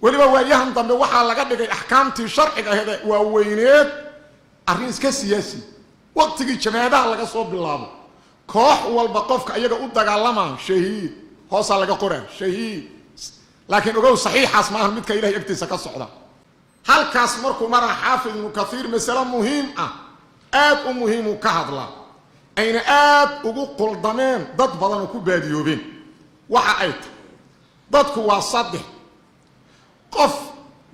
ولبا وايهم ضمن وحا لغا دغاي احكامتي شرعيga هدا waa weyneed arrin iska siyaasi waqtigii jamaadaha laga soo bilaabo koox walba qofka ayaga u dagaalama shahiid hoosa laga qoraa shahiid laakiin ogow saxiixaas ma aha midka ilaahay agtiisa ka socda halkaas markuu mara xaafid ibn kathiir mas'ala muhiim ah aad u muhiim ka hadla ayna aad ugu qoldameen dad badan oo ku baadiyoobeen waxa ay dadku waa saddex qof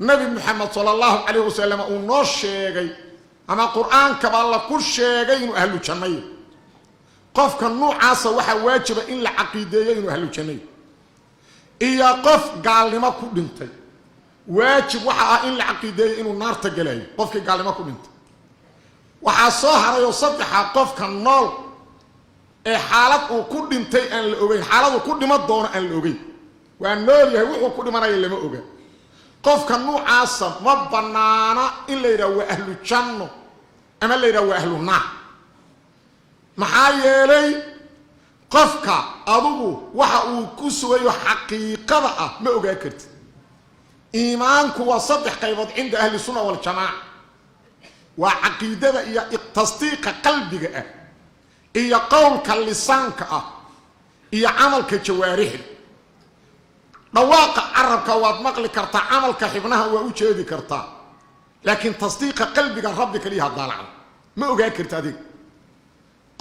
nabi muhammad sallallahu alayhi wasallam uu noo sheegay ama quraanka ba la ku sheegay inuu ahlu jannah qofka noocaas waxa waajiba in la aqiideeyo inuu ahlu jannah iyo qof gaalnimo ku dhintay waajib waxa ah in la aqiideeyo inuu naarta galayo qofka gaalnimo ku dhintay waxa soo harayo saddex qofka nool ee xaalad uu ku dhintay aan la ogeyn xaalad uu ku dhimo doono aan la ogeyn waa nool yahay wuxuu ku dhimanayo lama oga qofka noocaas ma banaana in la yiraahdo ahlu janno ama la yiraahdo ahlu naar maxaa yeelay qofka adugu waxa uu ku sugayo xaqiiqada ah ma ogaa kartid iimaanku waa saddex qaybood cinda ahli sunna wal jamaa waa aqeedada iyo tasdiiqa qalbiga ah iyo qowlka lisaanka ah iyo amalka jawaarixda dhawaaqa arabka waad maqli kartaa amalka xibnaha waa u jeedi kartaa laakiin tasdiiqa qalbiga rabbika liha dalac ma ogaa kartid adiga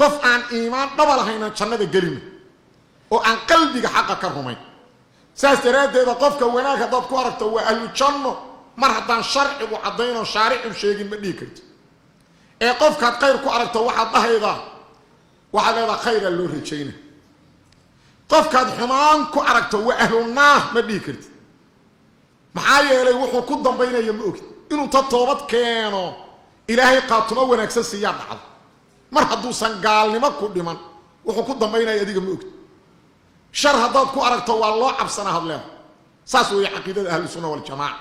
qof aan iimaan dhab lahayn jannada gelin oo aan qalbiga xaq ka rumayn saas daraadeeda qofka wanaag dad ku aragto waa ahlu janno mar haddaan sharcigu cadayno shaaricu sheegin ma dhigi kartid ee qofka khayr ku aragto waxa dhahayda waxa leedahay khayr loo rajayna qofka xumaan ku aragto waa ahlu naar ma dhigi kartid maxaa yeelay wuxuu ku dambeynaya ma ogid inuu toobad keeno ilaahay qaatuma wanaagsan siyaa dhacdo mar hadduu san gaalnimo ku dhiman wuxuu ku dambeynaya adiga ma ogid shar hadaad ku aragto waa loo cabsana hadleen saas way aqeedada ahlu sunna wal jamaa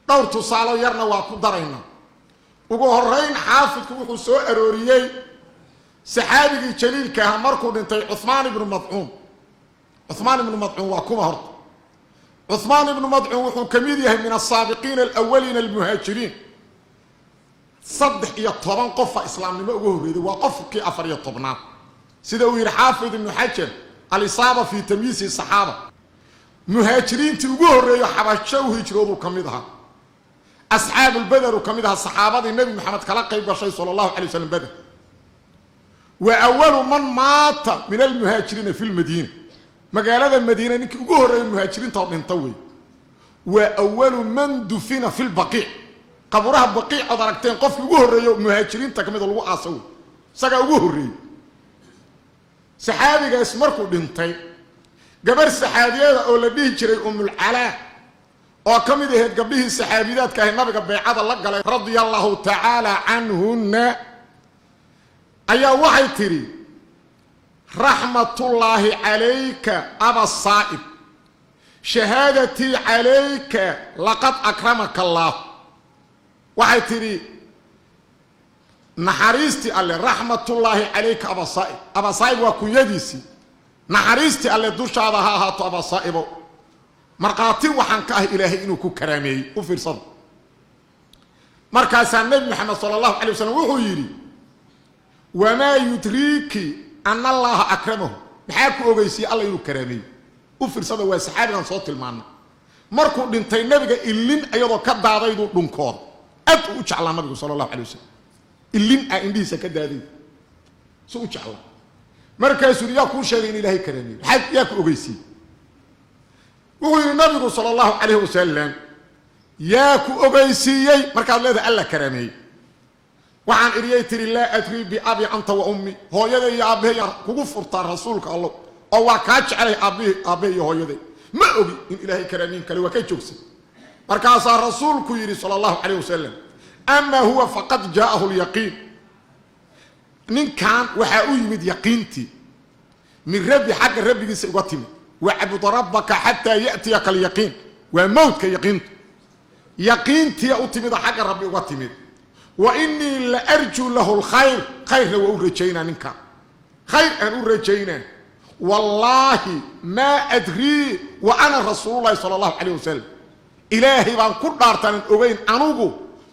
dhowr tusaalo yarna waa ku darayna ugu horeyn xaafidku wuxuu soo arooriyay saxaabigii jaliilka ah markuu dhintay Uthman ibn Mad'un waa kuma horta Uthman ibn Mad'un wuxuu kamid yahay min as-saabiqiin al-awwalin al-muhajirin صدح iyo 10 qof islaamnimo ugu horeeyay waa qofkii 14 sida uu yiri xaafid ibn hajar al-isaba fi tamyiz as-sahaba muhaajiriintii ugu horeeyay xabasho u hijroodu kamid aha ashaab al-badr kamid aha saxaabadii nabi maxamed kala qayb gashay sallallahu alayhi wasallam badr wa awwal man maata min al-muhajirin fi al-madina magaalada madiina ninkii ugu horeeyay muhaajiriinta dhintay way wa awwal man dufina fi al-baqi' قبرها بقيع درجتين قف ugu horeeyo muhaajiriinta kamid lagu aasaw saga ugu horeeyay saxaabigaas markuu dhintay gabar saxaabiyada oo la dhigi jiray umul ala oo kamid ahayd gabdhihii saxaabiyaadka ah nabiga baycada la galay radiyallahu ta'ala anhunna ayaa waxay tiri rahmatullahi alayka aba sa'ib shahadati alayka laqad akramaka allah waxay tiri naxariisti alle rahmatullahi alayka aba sa'ib wa kunyadiisi naxariisti alle dushaada ha ahaato aba sa'ibo marqaati waxaan ka ah ilaahay inuu ku karaameeyay u fiirsado markaas nabi muhammad sallallahu alayhi wasallam wuxuu yiri wama yudriki anna allah akramahu maxaa ku ogeysi alla inuu karaameeyay u fiirsado waa saxaabigan soo tilmaana markuu dhintay nabiga ilin ayadoo ka daadaydu dhunkooda أبو جعل النبي صلى الله عليه وسلم اللي عندي سكدادي سو جعل مركز يا كل شيء إلهي كريم حد ياك أوجيسي وهو النبي صلى الله عليه وسلم ياك أوجيسي مركز الله الله كريمي وعن إريت الله أدري بأبي أنت وأمي هو يدي يا أبي كفرت رسولك الله أو كاتش عليه أبي هو يدي ما أبي إن إلهي كريمين كلي وكيتشوكسي مركز الرسول كيري صلى الله عليه وسلم أما هو فقد جاءه اليقين من كان وحاوي يمد يقينتي من ربي حق ربي سيقتم وعبد ربك حتى يأتيك اليقين وموتك يقينتي أتمد حق ربي وتمد وإني لأرجو له الخير خير لو أرجينا منك خير أن أرجينا والله ما أدري وأنا رسول الله صلى الله عليه وسلم إلهي بان كدارتان أوغين أنوغو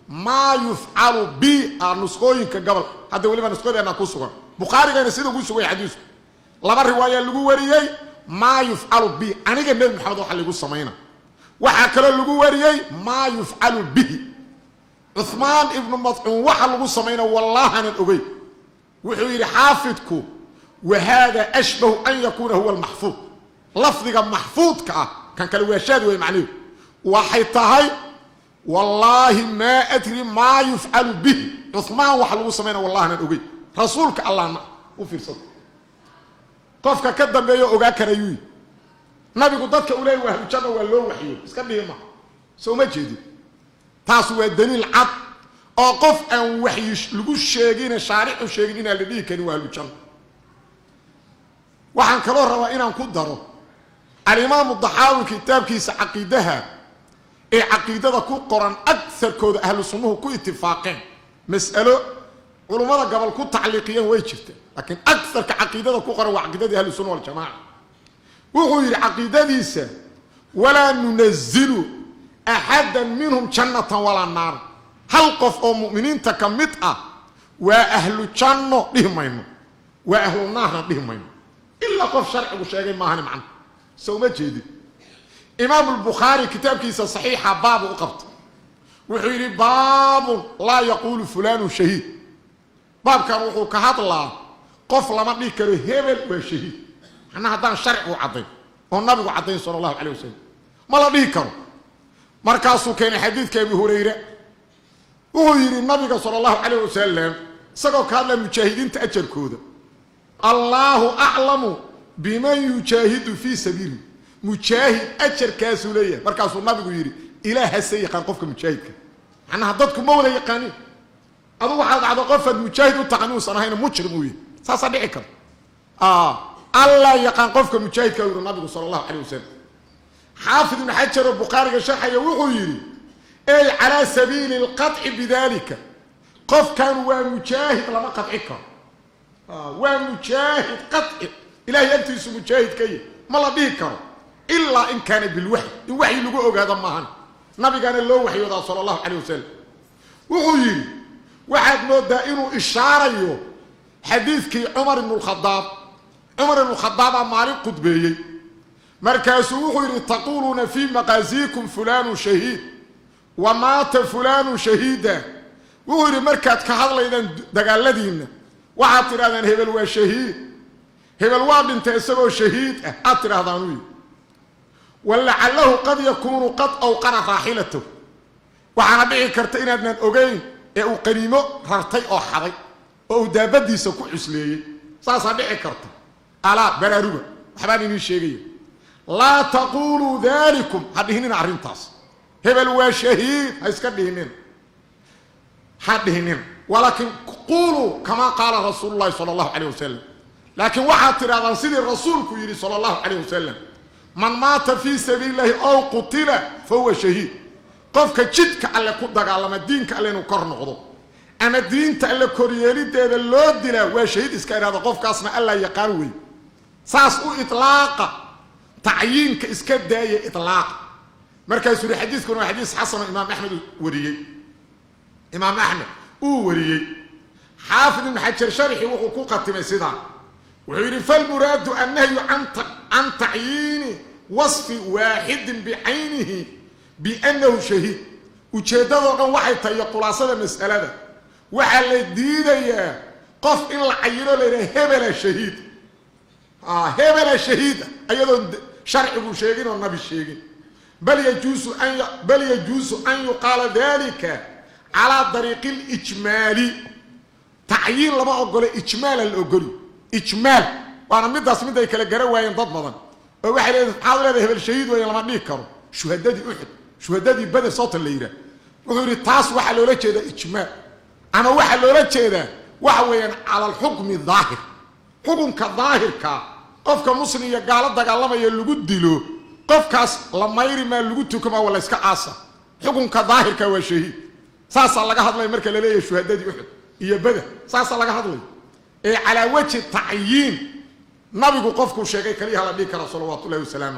ما يفعل بي نسخوينك قبل هذا ولي ما نسخوين أنا كسوغا بخاري كان سيدو كسوغي حديث لما رواية لغو وريي ما يفعل بي أنا كان نبي محمد وحا لغو السمينة وحاكرا لغو وريي ما يفعل به عثمان ابن مطعون وحا لغو السمينة والله أنا أوغي وحويري حافظكو وهذا أشبه أن يكون هو المحفوظ لفظك محفوظ كان كالواشاد ويمعنيه وحيطهي والله ما أدري ما يفعل به عثمان وحلو سمينا والله أنا أقول رسولك الله ما وفي صدق قفك كدن بيو أوغا كريوي نبي قدتك أولي وهل جنة واللو وحيو اسكن بيه ما سو ما جيدي تاسو الدليل عط أو قف أن وحيش لقو الشيقين الشارع الشيقين اللي بيه كانوا وهل جنة وحن كلو روائنا نقدروا الإمام الضحاوي كتاب كيس عقيدها عقيدة كو قران أكثر كود أهل السنة كو اتفاقين مسألة علماء قبل كو تعليقيا ويشفت لكن أكثر كعقيدة كو قران وعقيدة أهل السنة والجماعة وغير عقيدة ديسة ولا ننزل أحدا منهم جنة ولا نار هل قف أو مؤمنين تكمتأ وأهل الجنة لهم مينو وأهل النار لهم مينو إلا قف شرع وشيء ما هنم عنه سو ما جيدي إمام البخاري كتاب كيسا صحيحة باب وقبط وحيري باب لا يقول فلان شهيد باب كان وحو كهات الله قف لما نيكرو هبل وشهيد احنا هدان شرع وعظيم والنبي وعظيم صلى الله عليه وسلم ما لا نيكرو مركاسو كان حديث كابي هريرة وحيري النبي صلى الله عليه وسلم سقو كان للمجاهدين تأجر كودا الله أعلم بمن يجاهد في سبيله مجاهد أجر كاسولية مركز النبي يقول إله السيقان قفك مجاهدك أنا هددكم مولى يقاني أدو واحد عدو قفد مجاهد وتقنون صنعين مجرموي ساسا دعيكم الله يقان قفك مجاهدك يقول النبي صلى الله عليه وسلم حافظ من حجر البخاري الشرح يقول أي على سبيل القطع بذلك قف كان ومجاهد لما قطعك ومجاهد قطع إلهي أنت يسو مجاهد كي ما لا بيكر إلا إن كان بالوحي الوحي اللي قوله هذا ماهن نبي كان الله وحي صلى الله عليه وسلم وغير واحد مودة إنه إشارة حديث كي عمر بن الخطاب مالك قطبي مركزه وغير تقولون في مغازيكم فلان شهيد ومات فلان شهيدا وغير مركز كهذا إذا دقال لدينا وعطر هذا هبل وشهيد هبل واد انت اسمه شهيد عطر هذا نوي ولعله قد يكون قد أوقن راحلته وعنا بيعي كرتين أدنان أغين او قريمو رارتي او حضي او دابديسا كو عسليي ساسا بيعي كرتا ألا براروبا حباني نيشيغي لا تقولوا ذلكم هدهنين عرينتاس هبل وشهيد هيسكدهنين هدهنين ولكن قولوا كما قال رسول الله صلى الله عليه وسلم لكن واحد ترى سيد الرسول كيري صلى الله عليه وسلم من مات في سبيل الله او قتل فهو شهيد قفك جدك على كدغالما دينك على انو كور نقدو اما دينتا على كوريليديدا لو ديلا وا شهيد اسكا هذا قفكاسنا الله يقان وي ساس او اطلاق تعيينك اسكا دايه اطلاق مركز سوري حديث كون حديث حسن امام احمد وريي امام احمد وريي حافظ بن حجر شرحي وحو قتمي سيدا ويري فالمراد النهي عن تعيين وصف واحد بعينه بأنه شهيد وجدده كان waxay tahay khulaasada mas'alada waxa la diidaya qof in la cayiro leeyahay hebel shahiid hebel shahiid ayadoo sharcigu sheegin oo nabi sheegin bal yajuusu an yuqala dhalika ala tariq al-ijmal ta'yin lama ogolo ijmal al-ogolo ijmal waana midaas mid ay kala garan waayeen dad badan oo waxa leeyahay hebel shahiid way lama dhigi karo shuhadadii uhud shuhadadii badr صوت الليره وغير تاس waxa loola jeeda ijmaa ama waxa loola jeeda waxa weeyaan ala al-hukm adh-dhahir hukumka dhaahirka qofka musliga gaala dagaalamaya lagu dilo qofkaas la mayri ma lagu tukuma wala iska aasa hukumka dhaahirka waa shahiid saasa laga hadlay marka la leeyahay shuhadadii uhud iyo badr saasa laga hadlay ee ala wajhi ta'yin nabigu qofku sheegay kaliya la dhigi kara sallallahu alayhi wasallam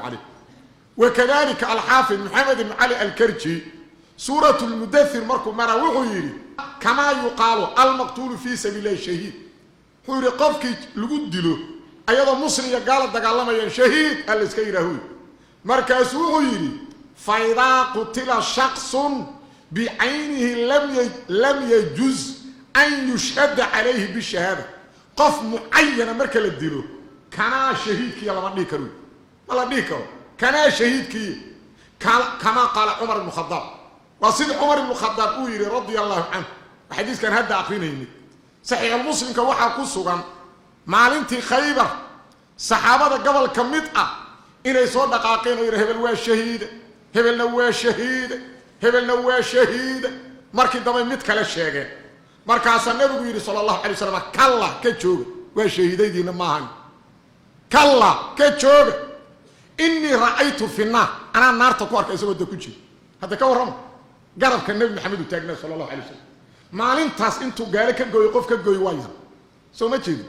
وكذلك الحافظ محمد بن علي الكرجي سورة المدثر مركو مرة وغيري كما يقال المقتول في سبيل الله شهيد حوري قفك لقد له أيضا مصري قالت دقال لما شهيد الاسكيره مركز وغيري فإذا قتل شخص بعينه لم يجوز أن يشهد عليه بالشهادة قف معينة مركز الدلو كان شهيد كي لما ديكرو ولا ديكرو كان شهيد كي كما قال عمر بن الخطاب وصيد عمر بن الخطاب ويري رضي الله عنه الحديث كان هذا أخينا صحيح المسلم كوحا كسوغان مالنتي خيبر صحابة قبل كمدأة إلي صور دقاقين ويري هبل waa shahiid hebelna waa shahiid hebelna waa shahiid markii dambe mid kale sheegeen markaas nabigu yiri sallallahu alayhi wasallam kalla ka jooga waa shahiidaydiina maahan kalla ka jooga inni ra'aytu fi an-nar ana naarta ku arkay isagoo ku jiro hada ka warram garabka nabi maxamed uu taagnaa sallallahu alayhi wasallam maalintaas intuu gaari ka gooyo qof ka gooyo waa yar soo ma jeedo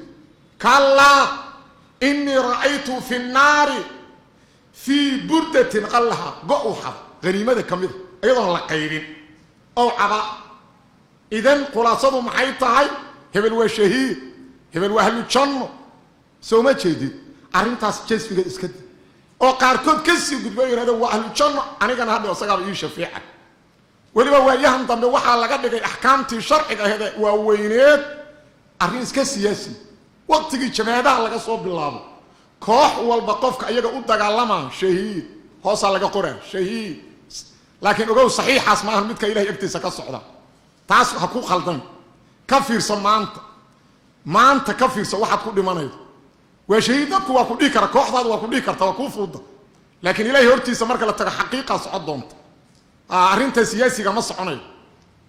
kalla inni ra'aytu fi an-nar في بردة قلها قوحة غنيمة كمية أيضا لقيرين أو عباء إذن خلاصة محيطة هاي هبل وشهيد هبل وأهل الجنة سو ما تشيدي أرنتاس جيس في الإسكت أو قاركود كسي قد بيقول هذا وأهل الجنة أنا كان هذا وصقاب يشفيعك ولما هو يهمضم بوحى لقد أحكام الشرع هذا ووينيت أرنس كسياسي وقت جماعة لقى صوب بالله كوح والبقفك أيها أدقى شهيد هوصل لك قرآن شهيد لكن أقول صحيح اسمها المدك إله يكتسك الصعودة تاس حقوق خلطان كفير سما أنت كفير سواحد كل ما نيد وشهيدك وكل ذكر كوح ضاد وكل ذكر توقف فضة لكن إله يرتي سمرك لتك حقيقة صعود أنت أرنت سياسي كما صعنيد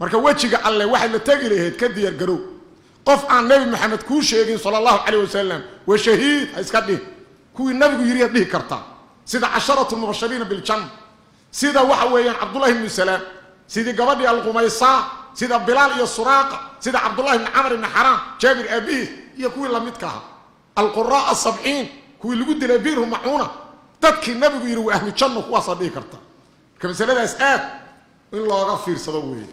مرك وجهك الله واحد لتجري هتكدي يرجرو قف عن النبي محمد كوشي صلى الله عليه وسلم وشهيد هيسكدي كوي النبي يريد به كرتا سيدا عشرة المبشرين بالجنة سيدا وحويا عبد الله بن سلام سيدا قبدي الغميصاء سيدا بلال السراقة سيدا عبد الله بن عمرو بن حرام جابر أبيه يكوي لمدكها القراء ال70 كوي اللي قد لبيرهم معونة تبكي النبي يروي أهل الجنة وصل به كرتا كمثال هذا إسآت إن الله غفير صدوه